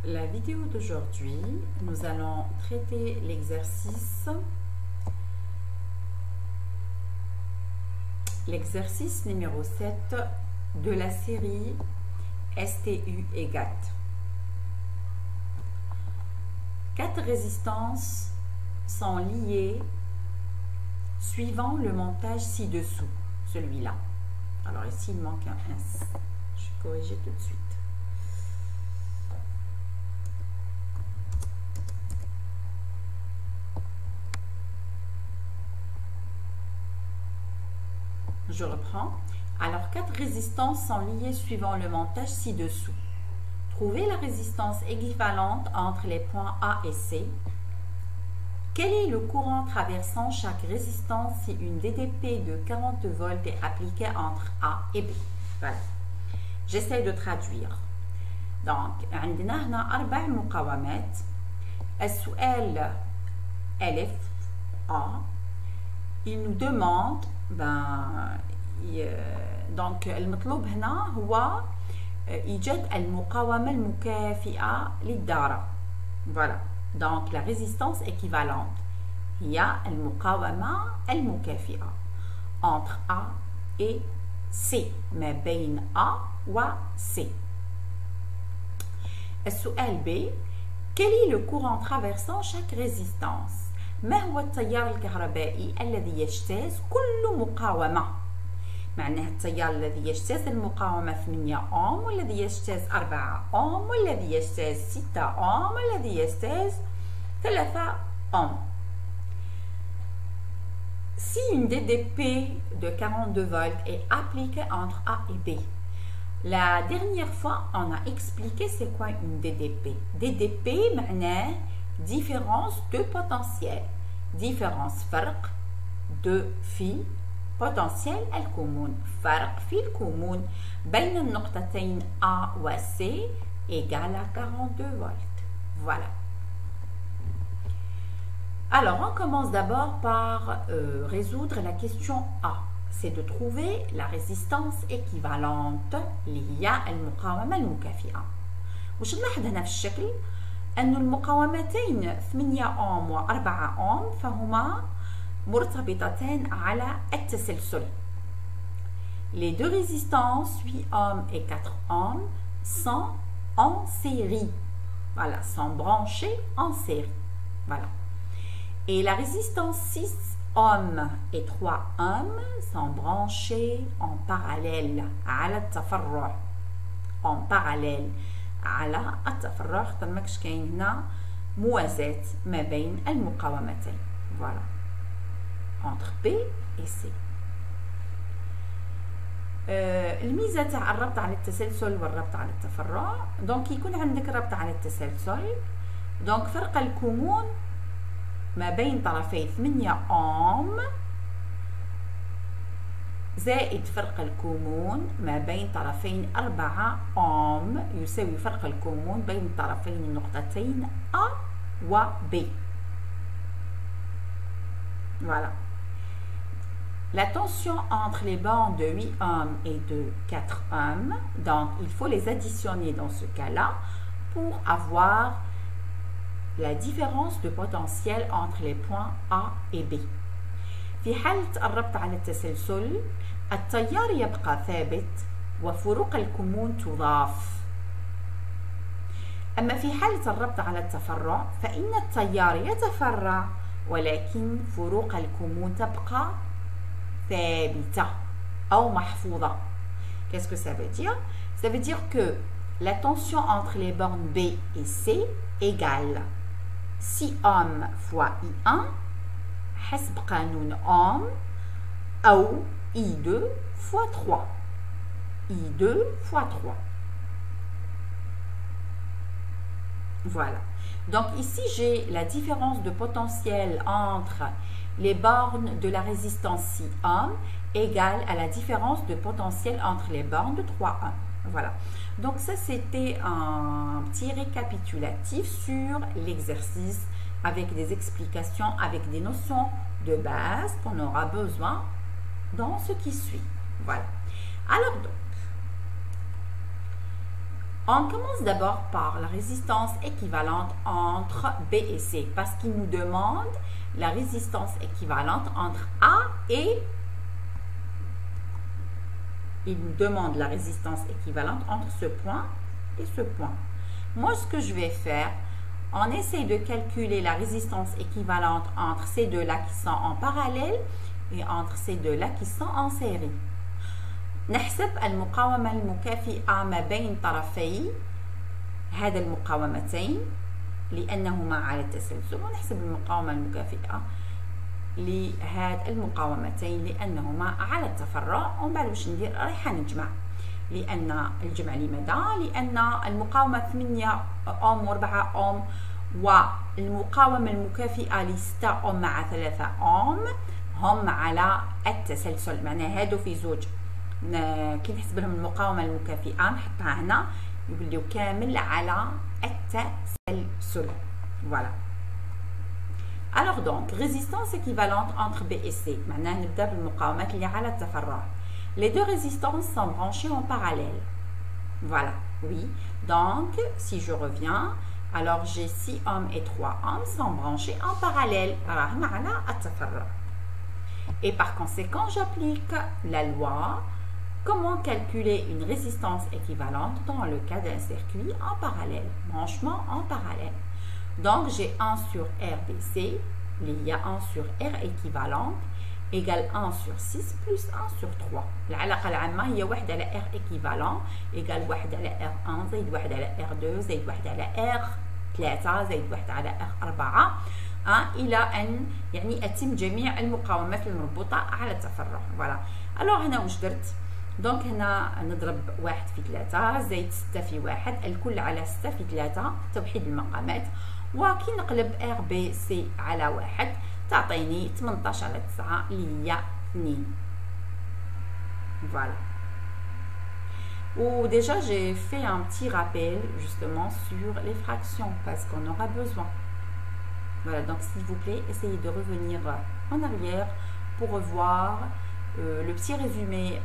La vidéo d'aujourd'hui, nous allons traiter l'exercice numéro 7 de la série STU et GAT. 4 résistances sont liées suivant le montage ci-dessous, celui-là. Alors ici, il manque un S. Je vais corriger tout de suite. Je reprends. Alors, 4 résistances sont liées suivant le montage ci-dessous. Trouvez la résistance équivalente entre les points A et C. Quel est le courant traversant chaque résistance si une DDP de 40 volts est appliquée entre A et B? Voilà. J'essaie de traduire. Donc, عندنا هنا 4 مقاومات. السؤال ألف A. Il nous demande donc المطلوب هنا هو إيجاد المقاومة المكافئة للدارة. Voilà. Donc la résistance équivalente هي المقاومة المكافئة entre A et C ما بين A و C. السؤال B. Quel est le courant traversant chaque résistance؟ ما هو التيار الكهربائي الذي يجتاز كل مقاومة؟ معناه التيار الذي يجتاز المقاومة 8 أوم والذي يجتاز 4 أوم والذي يجتاز 6 أوم والذي يجتاز 3 أوم. Si une DDP de 42 volts est appliquée entre A et B, la dernière fois on a expliqué c'est quoi une DDP. DDP معناه différence de potentiel. Différence فرق de في potentiel الكمون. فرق في الكمون بين النقطتين A و C égale à 42 volts. Voilà. Alors, on commence d'abord par résoudre la question A. C'est de trouver la résistance équivalente اللي هي المقاومة المكافئة. وش نلاحظ هنا في الشكل؟ أن المقاومتين 8 أوم و 4 أوم فهما مرتبطتان على التسلسل. Les deux résistances 8 ohms et 4 ohms sont en série. Voilà, sont branchées en série. Voilà. Et la résistance 6 ohms et 3 ohms sont branchées en parallèle على التفرع. En parallèle على التفرع خاطر ماكش كاين هنا موازاة ما بين المقاومتين. Voilà. Entre B et C. الميزة تاع الربط على التسلسل والربط على التفرع. دونك يكون عندك ربط على التسلسل. دونك فرق الكمون ما بين طرفي 8 أوم زائد فرق الكمون ما بين طرفين 4 أوم يساوي فرق الكمون بين طرفين النقطتين A و B. Voilà. La tension entre les bandes de 8 ohms et de 4 ohms, donc il faut les additionner dans ce cas-là pour avoir la différence de potentiel entre les points A et B. في حالة الربط على التسلسل التيار يبقى ثابت وفروق الكمون تضاف. أما في حالة الربط على التفرع فإن التيار يتفرع ولكن فروق الكمون تبقى ثابتة أو محفوظة. Qu'est-ce que ça veut dire? Ça veut dire que la tension entre les bornes B et C égale 6 ohms fois I1 حسب قانون أوم أو I2 fois 3. I2 fois 3. Voilà. Donc ici, j'ai la différence de potentiel entre les bornes de la résistance 6 ohms égale à la différence de potentiel entre les bornes de 3 ohms. Voilà. Donc ça, c'était un petit récapitulatif sur l'exercice avec des explications, avec des notions de base qu'on aura besoin dans ce qui suit. Voilà. Alors donc, On commence d'abord par la résistance équivalente entre B et C parce qu'il nous demande la résistance équivalente entre A et il nous demande la résistance équivalente entre ce point et ce point. Moi, ce que je vais faire, on essaie de calculer la résistance équivalente entre ces deux-là qui sont en parallèle et entre ces deux-là qui sont en série. نحسب المقاومة المكافئة ما بين طرفي هذا المقاومتين لأنهما على التسلسل، ونحسب المقاومة المكافئة لهذه المقاومتين لأنهما على التفرع. ومن بعد واش ندير رايحة نجمع، لأن الجمع لماذا؟ لأن المقاومة 8 أوم و4 أوم والمقاومة المكافئة ل 6 أوم مع 3 أوم هم على التسلسل، معناها هادو في زوج كي نحسب لهم المقاومة المكافئة نحطها هنا يوليو كامل على التسلسل. Voilà. Alors donc, résistance équivalente entre B et C. معناها نبدأ بالمقاومات اللي على التفرع. Les deux résistances sont branchées en parallèle. Voilà, oui. Donc, si je reviens, alors j'ai 6 ohms et 3 ohms sont branchés en parallèle. راهم على التفرع. Et par conséquent, j'applique la loi. Comment calculer une résistance équivalente dans le cas d'un circuit en parallèle, branchement en parallèle? Donc, j'ai 1 sur RBC, il y a 1 sur R équivalente, égale 1 sur 6 plus 1 sur 3. العلاقة العامة هي 1 على R équivalent égale 1 على R1 زائد 1 على R2 زائد 1 على R3 زائد 1 على R4 إلى أن يعني أتم جميع المقاومات المربوطة على التفرع. فوالا. ألوغ هنا واش درت؟ دونك هنا نضرب 1 في 3 زائد 6 في 1 الكل على 6 في 3 توحيد المقامات، وكي نقلب ار بي سي على 1 تعطيني 18 على 9 اللي هي 2. Voilà. Ou déjà j'ai fait un petit rappel justement sur les fractions parce qu'on aura besoin. Voilà, donc s'il vous plaît, essayez de revenir en arrière pour revoir le petit résumé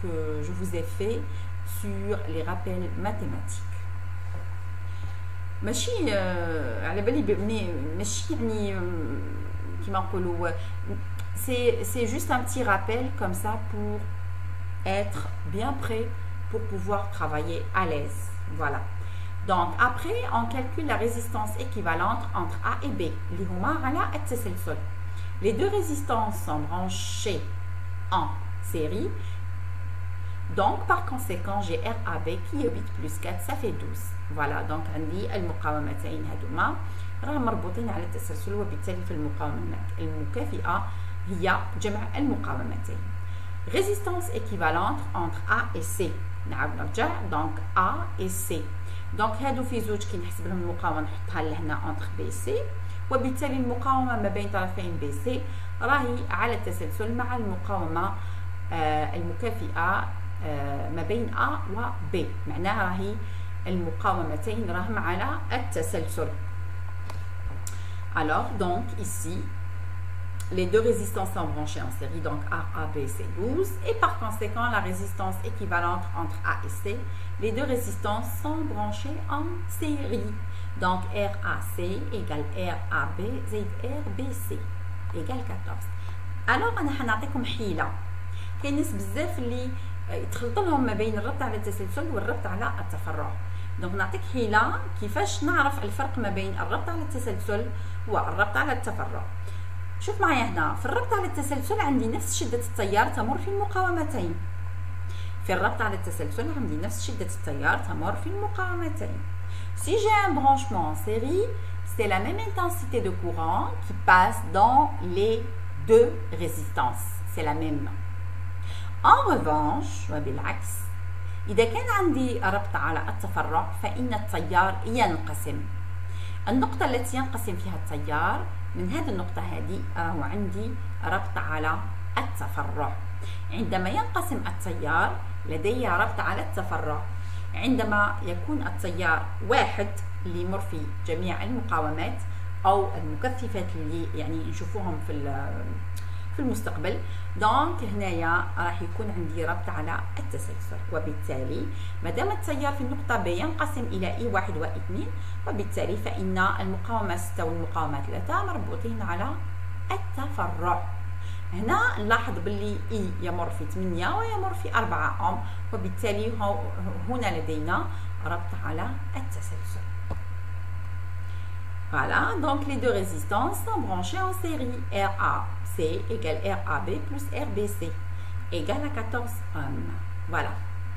que je vous ai fait sur les rappels mathématiques. ماشي على بالي ماشي يعني كيما نقولوا c'est juste un petit rappel comme ça pour être bien prêt pour pouvoir travailler à l'aise. Voilà. Donc après on calcule la résistance équivalente entre A et B اللي هما على التسلسل. Les deux résistances sont branchées en série. Donc par conséquent j'ai RAB qui est 8 plus 4 ça fait 12. Voilà, donc عندي المقاومتين هذوما راه مربوطين على التسلسل، وبالتالي في المقاومة المكافئة هي جمع المقاومتين. Résistance équivalente entre A et C. نعاود نرجع donc A et C. donc هادو في زوج كي نحسب لهم المقاومة نحطها لهنا entre B C، وبالتالي المقاومة ما بين طرفين B C راهي على التسلسل مع المقاومة المكافئة ما بين A و B، معناها راهي المقاومتين راهم على التسلسل. Alors donc ici les deux résistances sont branchées en série, donc A, B, c'est 12, et par conséquent la résistance équivalente entre A et C, les deux résistances sont branchées en série, donc RAC égale RAB زائد RBC égale 14. alors انا حنعطيكم حيله، كاين ناس بزاف اللي يتخلط لهم ما بين الربط على التسلسل والربط على التفرع. دونك نعطيك حيله كيفاش نعرف الفرق ما بين الربط على التسلسل والربط على التفرع. شوف معايا هنا في الربط على التسلسل عندي نفس شدة التيار تمر في المقاومتين. في الربط على التسلسل عندي نفس شدة التيار تمر في المقاومتين. Si j'ai un branchement en série, c'est la même intensité de courant qui passe dans les deux résistances. C'est la même. En revanche, وبالعكس إذا كان عندي ربط على التفرع فإن التيار ينقسم. النقطة التي ينقسم فيها التيار من هذه النقطة هذه راهو عندي ربط على التفرع. عندما ينقسم التيار لدي ربط على التفرع. عندما يكون التيار واحد اللي يمر في جميع المقاومات أو المكثفات اللي يعني نشوفوهم في المستقبل. دونك هنايا راح يكون عندي ربط على التسلسل، وبالتالي ما دام التيار في النقطة ب ينقسم إلى إي واحد وإثنين، وبالتالي فإن المقاومة 6 والمقاومة 3 مربوطين على التفرع. هنا نلاحظ باللي إي يمر في 8 ويمر في 4 أوم، وبالتالي هنا لدينا ربط على التسلسل. Voilà, donc les deux résistances sont branchées en série. RAC égale RAB plus RBC égale à 14 ohms. Voilà,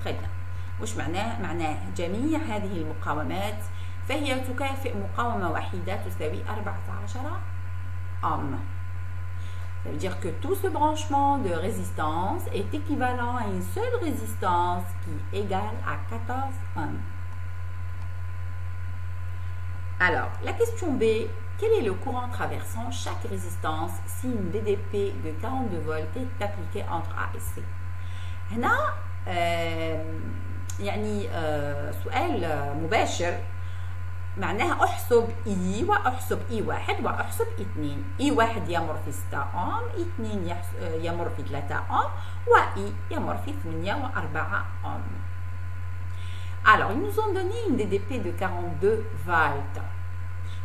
très bien. وش معناه؟ معناه جميع هذه المقاومات فهي تكافئ مقاومة واحدة تساوي 14 ohms. Ça veut dire que tout ce branchement de résistance est équivalent à une seule résistance qui égale à 14 ohms. Alors, la question B, quel est le courant traversant chaque résistance si une DDP de 42 volts est appliquée entre A et C? هنا يعني سؤال مباشر، معناها احسب اي واحسب اي واحد واحسب اثنين. اي واحد يمر في 6 اوم، اثنين يمر في 3 اوم، واي يمر في 8 و4 اوم. Alors, ils nous ont donné une DDP de 42 volts.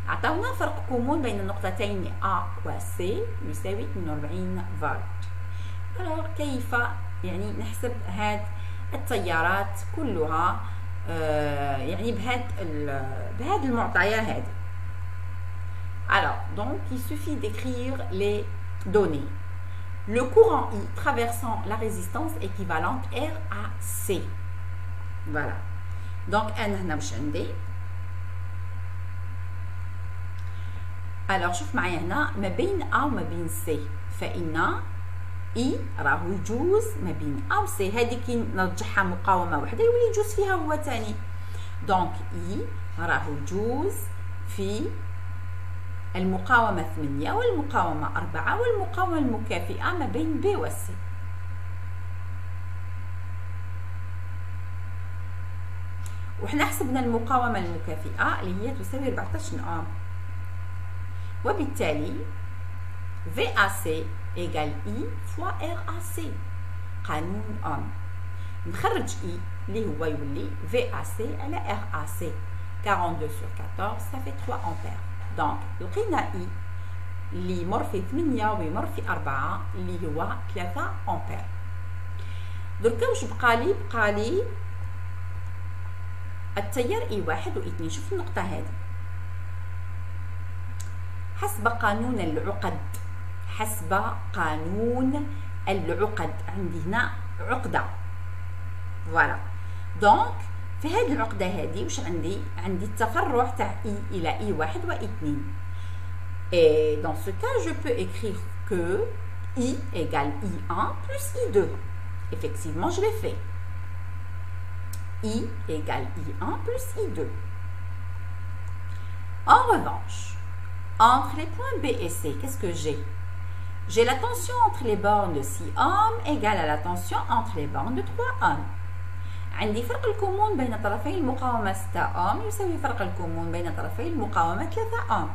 عطاونا فرق كمون بين النقطتين A و C يساوي 42 فولت. Alors, كيف يعني نحسب هاد التيارات كلها يعني بهاد المعطيات هذه؟ Alors, donc, il suffit d'écrire les données. Le courant I traversant la résistance équivalente RAC. Voilà. Donc, أنا هنا واش عندي؟ Alors, شوف معايا هنا ما بين A وما بين C، فإن إي راهو يجوز ما بين A و C. هذه كي نرجعها مقاومة واحدة يولي يجوز فيها هو ثاني. دونك إي راهو يجوز في المقاومة 8 والمقاومة 4 والمقاومة المكافئة ما بين B و C. وحنا حسبنا المقاومة المكافئة اللي هي تساوي 14 اوم، وبالتالي VAC égale I fois RAC قانون اوم. نخرج I اللي هو يولي VAC على RAC 42 sur 14 ça fait 3 ampères. دونك لقينا I اللي يمر في 8 ويمر في 4 اللي هو 3 امبير. دركا واش بقالي؟ بقالي التيار اي واحد واثنين. شوف النقطة هذه، حسب قانون العقد، حسب قانون العقد عندي هنا عقدة. فوالا، دونك في هذه العقدة هذه واش عندي؟ عندي التفرع تاع اي إلى اي واحد واثنين. Et dans ce cas, je peux écrire que I égale I1 plus I2. Effectivement, je l'ai fait. I égale I1 plus I2. En revanche, entre les points B et C, qu'est-ce que j'ai? J'ai la tension entre les bornes de 6 ohms égale à la tension entre les bornes de 3 ohms. عندي فرق الكمون بين طرفي المقاومة 6 اوم يساوي فرق الكمون بين طرفي المقاومة 3 اوم.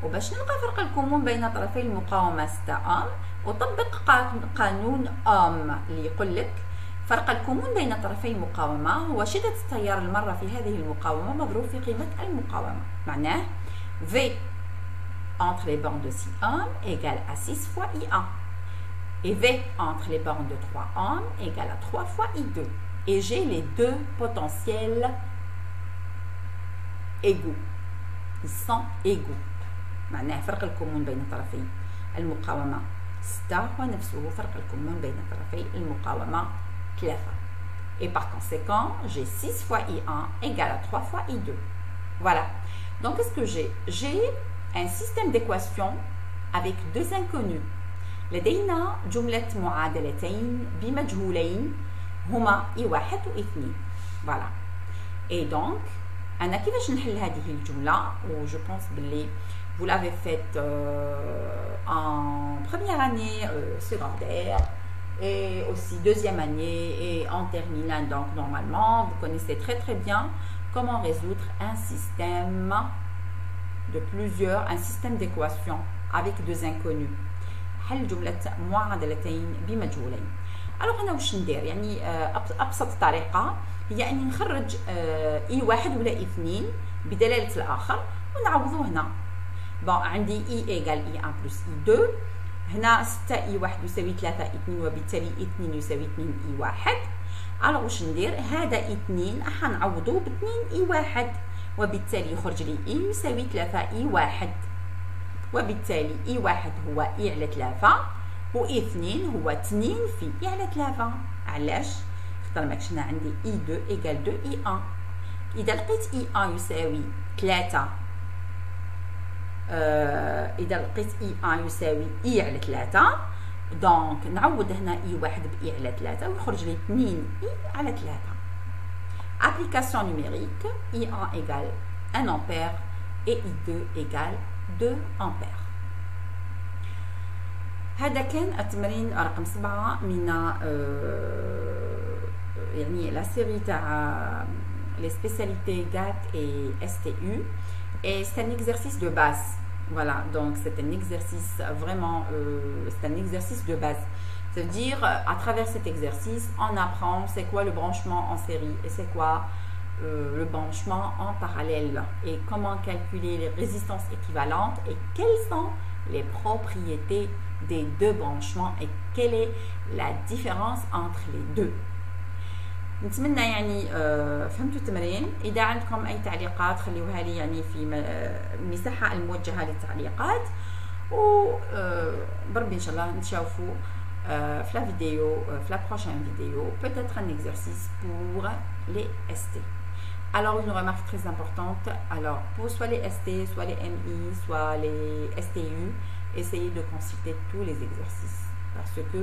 وباش نلقى فرق الكمون بين طرفي المقاومة 6 اوم وطبق قانون اوم اللي يقول لك فرق الكمون بين طرفي المقاومة هو شدة التيار المرة في هذه المقاومة مضروب في قيمة المقاومة. معناه V entre les bornes de 6 ohms égale à 6 fois I1 et V entre les bornes de 3 ohms égale à 3 fois I2. Et j'ai les deux potentiels égaux. Ils sont égaux. معناه فرق الكمون بين طرفي المقاومة 6 هو نفسه فرق الكمون بين طرفي المقاومة 3. Et par conséquent, j'ai 6 fois I1 égale à 3 fois I2. Voilà. Donc, qu'est-ce que j'ai? J'ai un système d'équations avec deux inconnus. لدينا جملة معادلتين بمجهولين هما I1 و I2. Voilà. Et donc, أنا كيفاش نحل هذه الجملة؟ و je pense باللي vous l'avez faite en première année secondaire et aussi deuxième année et en terminale. Donc, normalement, vous connaissez très très bien comment résoudre un système de un système d'équations avec deux inconnus. حل جملة معادلتين بمجهولين. الوغ انا واش ندير؟ يعني ابسط طريقة هي اني نخرج اي واحد ولا اثنين بدلالة الاخر ونعوضو هنا. بون عندي اي ايغال اي 1 بلس اي 2، هنا 6 اي 1 يساوي 3 اي 2 وبالتالي اي 2 يساوي 2 اي 1. الوغ واش ندير؟ هذا اي 2 راح نعوضو ب 2 اي 1 وبالتالي يخرج لي اي يساوي 3 اي 1 وبالتالي اي 1 هو اي على 3 و اي 2 هو 2 في اي على 3. علاش؟ خاطر ماكش هنا عندي اي 2 ايغال 2 اي 1. اذا لقيت اي 1 يساوي 3 اذا لقيت اي 1 يساوي اي على 3 دونك نعوض هنا اي 1 باي على 3 ويخرج لي 2 اي على 3. application numérique I1 égale 1 ampère et I2 égale 2 ampères. هذا كان التمرين رقم 7 من يعني لا série تاع les spécialités GAT et STU et c'est un exercice de base. Voilà, donc c'est un exercice vraiment c'est un exercice de base. Ça veut dire, à travers cet exercice, on apprend c'est quoi le branchement en série et c'est quoi le branchement en parallèle et comment calculer les résistances équivalentes et quelles sont les propriétés des deux branchements et quelle est la différence entre les deux. نتمنى يعني فهمتوا التمرين. اذا عندكم اي تعليقات خليوها لي يعني في المساحه الموجهه للتعليقات و بربي ان شاء الله نشوفوا في la vidéo, la prochaine vidéo, peut-être un exercice pour les ST. Alors une remarque très importante, alors pour soit les ST, soit les MI, soit les STU, essayez de consulter tous les exercices parce que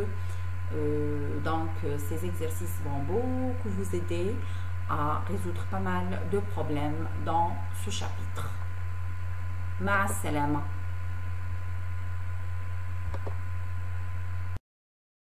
donc ces exercices vont beaucoup vous aider à résoudre pas mal de problèmes dans ce chapitre. Ma salama.